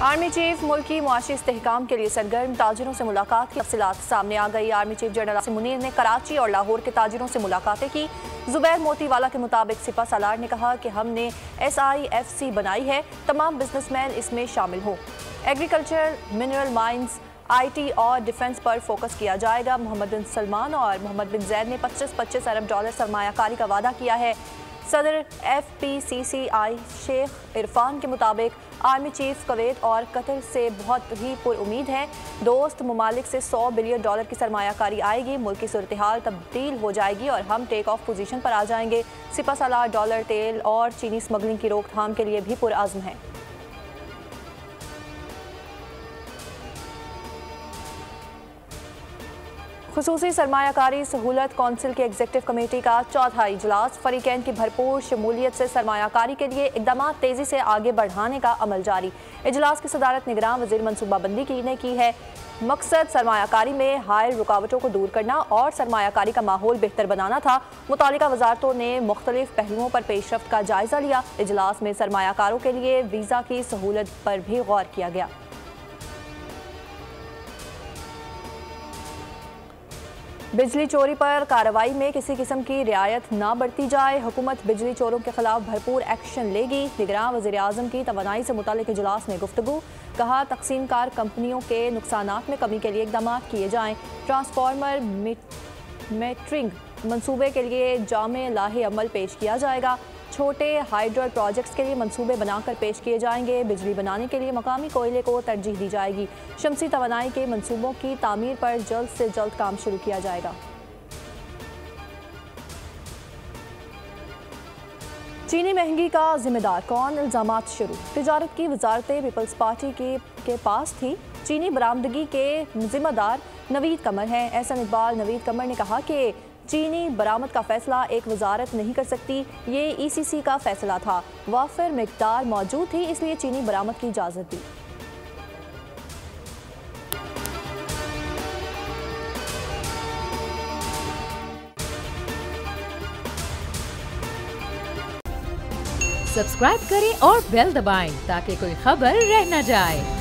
Army chief मुल्की मुआशी इस्तेहकाम के लिए सरगर्म, ताजिरों से मुलाकात की तफसीलात सामने आ गई। Army chief general Asim Munir ने कराची और लाहौर के ताजिरों से मुलाकातें की। जुबैर मोतीवाला के मुताबिक सिपा सालार ने कहा कि हमने SIFC बनाई है, तमाम बिजनेसमैन इसमें शामिल हों। एग्रीकल्चर, मिनरल माइंस, IT और डिफेंस पर फोकस किया जाएगा। मोहम्मद बिन सलमान और मोहम्मद बिन जैद ने 25-25 अरब डॉलर सरमायाकारी का वादा किया है। सदर FPCCI शेख इरफान के मुताबिक आर्मी चीफ कुवैत और कतर से बहुत ही पुरुमीद हैं। दोस्त ममालिक से $100 बिलियन की सरमायाकारी आएगी, मुल्क की सूरत हाल तब्दील हो जाएगी और हम टेक ऑफ पोजीशन पर आ जाएंगे। सिपा सालार डॉलर, तेल और चीनी स्मगलिंग की रोकथाम के लिए भी पुरअज़्म है। खुसूसी सरमायाकारी सहूलत कौंसिल की एग्जीक्यूटिव कमेटी का चौथा इजलास, फरीकैन की भरपूर शमूलियत से सरमायाकारी के लिए इक़दामात तेज़ी से आगे बढ़ाने का अमल जारी। इजलास की सदारत निगरान वज़ीर मनसूबाबंदी ने की है। मकसद सरमायाकारी में हायल रुकावटों को दूर करना और सरमायाकारी का माहौल बेहतर बनाना था। मुतालिका वजारतों ने मुख्तलिफ पहलुओं पर पेशरफ्त का जायजा लिया। इजलास में सरमायाकारों के लिए वीज़ा की सहूलत पर भी गौर किया गया। बिजली चोरी पर कार्रवाई में किसी किस्म की रियायत ना बरती जाए, हुकूमत बिजली चोरों के खिलाफ भरपूर एक्शन लेगी। निगरान वज़ीर आज़म की तवानाई से मुतालिक इजलास में गुफ्तगू, कहा तकसीमकार कंपनियों के नुकसानात में कमी के लिए इक़दाम किए जाएँ। ट्रांसफार्मर मेटरिंग मनसूबे के लिए जामे लाहे अमल पेश किया जाएगा। छोटे हाइड्रो प्रोजेक्ट्स के लिए मंसूबे बनाकर पेश किए जाएंगे। बिजली बनाने के लिए मकामी कोयले को तरजीह दी जाएगी। शमसी तवानाई के मंसूबों की तामीर पर जल्द से जल्द काम शुरू किया जाएगा। चीनी महंगी का जिम्मेदार कौन, इल्जामात शुरू। तिजारत की वजारत पीपल्स पार्टी के पास थी। चीनी बरामदगी के जिम्मेदार नवीद कमर हैं। एहसन इकबाल नवीद कमर ने कहा कि चीनी बरामद का फैसला एक वजारत नहीं कर सकती, ये ECC का फैसला था। वाफिर मिकदार मौजूद थी, इसलिए चीनी बरामद की इजाज़त दी। सब्सक्राइब करें और बेल दबाएं ताकि कोई खबर रह न जाए।